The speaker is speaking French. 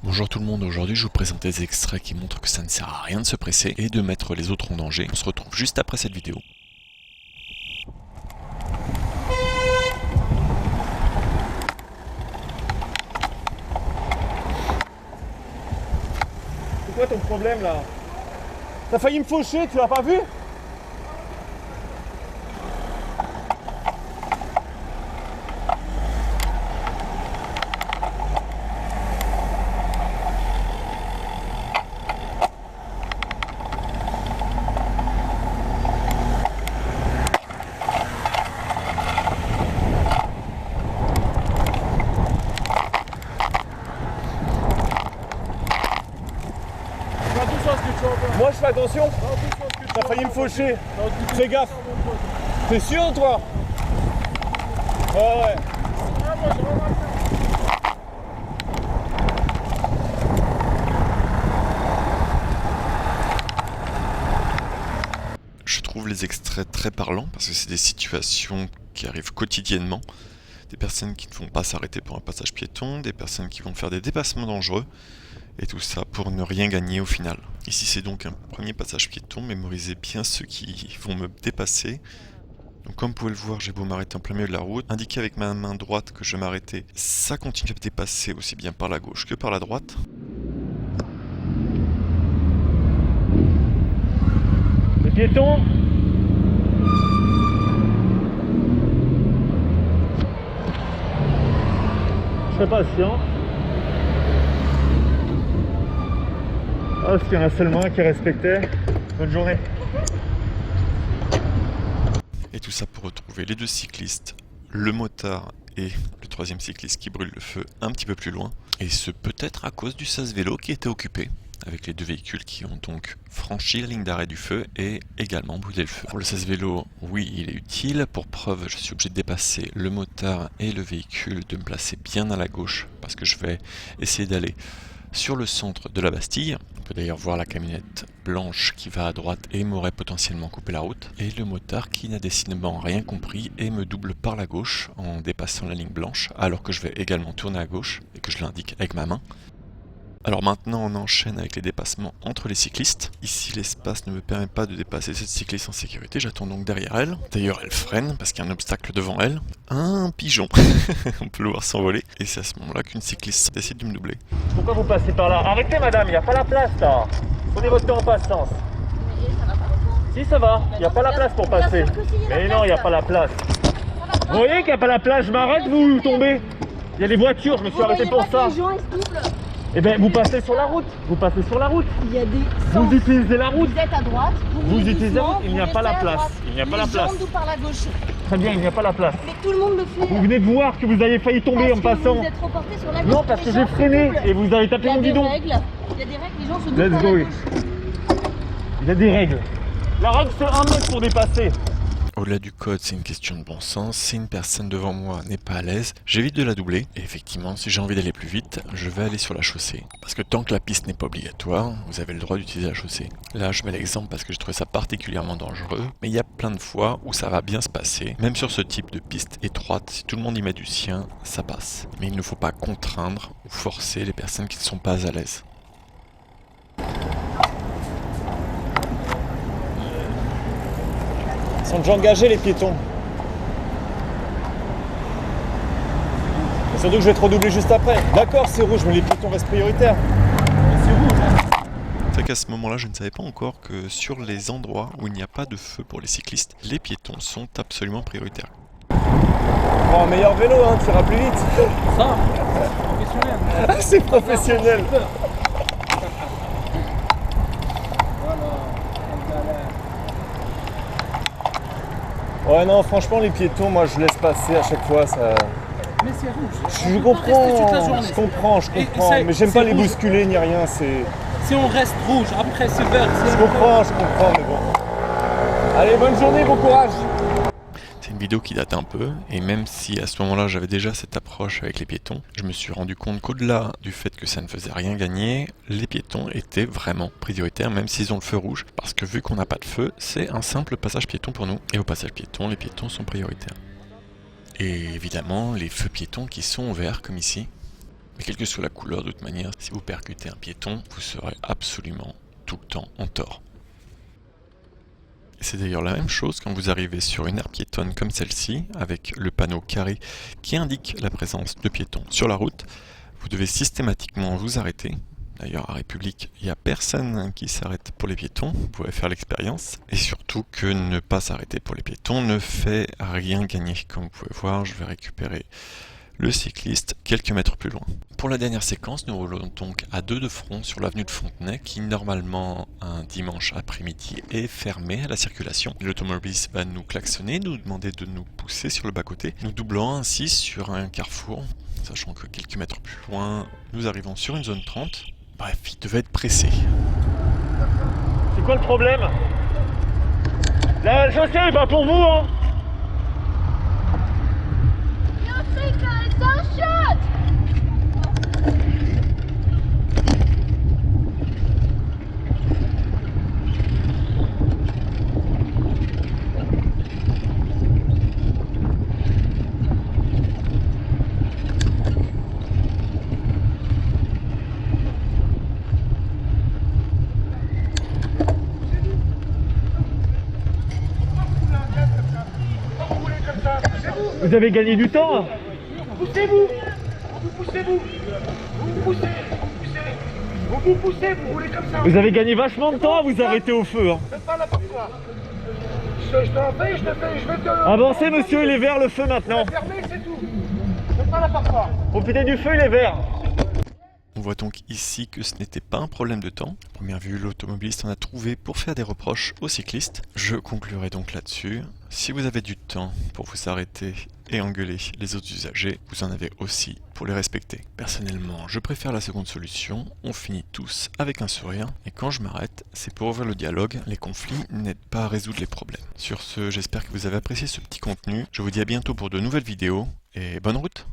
Bonjour tout le monde, aujourd'hui je vous présente des extraits qui montrent que ça ne sert à rien de se presser et de mettre les autres en danger. On se retrouve juste après cette vidéo. C'est quoi ton problème là? T'as failli me faucher, tu l'as pas vu? Moi je fais attention. T'as failli me faucher. Fais gaffe. T'es sûr toi? Ouais. Je trouve les extraits très parlants parce que c'est des situations qui arrivent quotidiennement. Des personnes qui ne vont pas s'arrêter pour un passage piéton, des personnes qui vont faire des dépassements dangereux, et tout ça pour ne rien gagner au final. Ici c'est donc un premier passage piéton, mémorisez bien ceux qui vont me dépasser. Donc comme vous pouvez le voir, j'ai beau m'arrêter en plein milieu de la route, indiquer avec ma main droite que je vais m'arrêter, ça continue à me dépasser aussi bien par la gauche que par la droite. Les piétons. Je serai patient. Ah, s'il y en a seulement un qui respectait. Bonne journée. Et tout ça pour retrouver les deux cyclistes, le motard et le troisième cycliste qui brûle le feu un petit peu plus loin. Et ce peut-être à cause du sas vélo qui était occupé, avec les deux véhicules qui ont donc franchi la ligne d'arrêt du feu et également brûlé le feu. Pour le sas vélo, oui, il est utile. Pour preuve, je suis obligé de dépasser le motard et le véhicule, de me placer bien à la gauche parce que je vais essayer d'aller sur le centre de la Bastille. On peut d'ailleurs voir la camionnette blanche qui va à droite et m'aurait potentiellement coupé la route. Et le motard qui n'a décidément rien compris et me double par la gauche en dépassant la ligne blanche alors que je vais également tourner à gauche et que je l'indique avec ma main. Alors maintenant on enchaîne avec les dépassements entre les cyclistes. Ici l'espace ne me permet pas de dépasser cette cycliste en sécurité, j'attends donc derrière elle. D'ailleurs elle freine parce qu'il y a un obstacle devant elle. Un pigeon, on peut le voir s'envoler. Et c'est à ce moment là qu'une cycliste décide de me doubler. Pourquoi vous passez par là? Arrêtez madame, il n'y a pas la place là. Prenez votre temps en passant. Si ça va, il n'y a pas la place pour passer. Mais non, il n'y a pas la place. Vous voyez qu'il n'y a pas la place, je m'arrête, vous tombez. Il y a des voitures, je me suis arrêté pour ça. Eh bien, vous passez sur la route. Vous passez sur la route. Il y a des Vous sens. utilisez la route. Vous êtes à droite. Vous utilisez la route. doucement, Il n'y a vous pas la restez à place. droite. Il n'y a pas la Les place. jambes ou par la gauche. Très bien, il n'y a pas la place. Mais tout le monde le fait. Vous venez de voir que vous avez failli tomber Parce en que passant. Vous êtes reporté sur la gauche. Non, parce Les que j'ai gens se freiné doublent. et vous avez tapé mon Il y a guidon. des règles. Il y a des règles. Les gens se doublent Let's par go. la gauche. Il y a des règles. La règle, c'est 1 mètre pour dépasser. Au-delà du code, c'est une question de bon sens. Si une personne devant moi n'est pas à l'aise, j'évite de la doubler. Et effectivement, si j'ai envie d'aller plus vite, je vais aller sur la chaussée. Parce que tant que la piste n'est pas obligatoire, vous avez le droit d'utiliser la chaussée. Là, je mets l'exemple parce que je trouve ça particulièrement dangereux. Mais il y a plein de fois où ça va bien se passer. Même sur ce type de piste étroite, si tout le monde y met du sien, ça passe. Mais il ne faut pas contraindre ou forcer les personnes qui ne sont pas à l'aise. Ils sont déjà engagés les piétons. Et surtout que je vais te redoubler juste après. D'accord, c'est rouge, mais les piétons restent prioritaires. C'est rouge. C'est qu'à ce moment-là, je ne savais pas encore que sur les endroits où il n'y a pas de feu pour les cyclistes, les piétons sont absolument prioritaires. Prends un meilleur vélo, hein, tu iras plus vite. Ça, c'est professionnel. C'est professionnel. Ouais, non, franchement, les piétons, moi je laisse passer à chaque fois. Ça... Mais c'est rouge. Je On peut pas rester toute la journée. je comprends. Et Mais j'aime c'est pas les rouge. bousculer ni rien. C'est... Si on reste rouge, après c'est vert. Je comprends, mais bon. Allez, bonne journée, bon courage. C'est une vidéo qui date un peu, et même si à ce moment-là j'avais déjà cette approche avec les piétons, je me suis rendu compte qu'au-delà du fait que ça ne faisait rien gagner, les piétons étaient vraiment prioritaires, même s'ils ont le feu rouge. Parce que vu qu'on n'a pas de feu, c'est un simple passage piéton pour nous, et au passage piéton, les piétons sont prioritaires. Et évidemment, les feux piétons qui sont au vert, comme ici. Mais quelle que soit la couleur, de toute manière, si vous percutez un piéton, vous serez absolument tout le temps en tort. C'est d'ailleurs la même chose quand vous arrivez sur une aire piétonne comme celle-ci, avec le panneau carré qui indique la présence de piétons sur la route. Vous devez systématiquement vous arrêter. D'ailleurs, à République, il n'y a personne qui s'arrête pour les piétons, vous pouvez faire l'expérience. Et surtout que ne pas s'arrêter pour les piétons ne fait rien gagner. Comme vous pouvez voir, je vais récupérer le cycliste quelques mètres plus loin. Pour la dernière séquence, nous roulons donc à 2 de front sur l'avenue de Fontenay qui normalement un dimanche après-midi est fermée à la circulation. L'automobiliste va nous klaxonner, nous demander de nous pousser sur le bas-côté, nous doublant ainsi sur un carrefour, sachant que quelques mètres plus loin, nous arrivons sur une zone 30. Bref, il devait être pressé. C'est quoi le problème? La chaussée est pas pour vous, hein? Vous avez gagné du temps? Poussez-vous! Poussez-vous! Vous poussez! Vous poussez, vous roulez comme ça! Vous avez gagné vachement de temps à vous arrêter au feu, hein. Faites pas n'importe quoi! Je t'en fais, je vais te... Avancez monsieur, il est vert le feu maintenant. Fermez, c'est tout! Faites pas n'importe quoi! Profitez du feu, il est vert. On voit donc ici que ce n'était pas un problème de temps. À première vue, l'automobiliste en a trouvé pour faire des reproches aux cyclistes. Je conclurai donc là-dessus. Si vous avez du temps pour vous arrêter et engueuler les autres usagers, vous en avez aussi pour les respecter. Personnellement, je préfère la seconde solution. On finit tous avec un sourire. Et quand je m'arrête, c'est pour ouvrir le dialogue. Les conflits n'aident pas à résoudre les problèmes. Sur ce, j'espère que vous avez apprécié ce petit contenu. Je vous dis à bientôt pour de nouvelles vidéos et bonne route!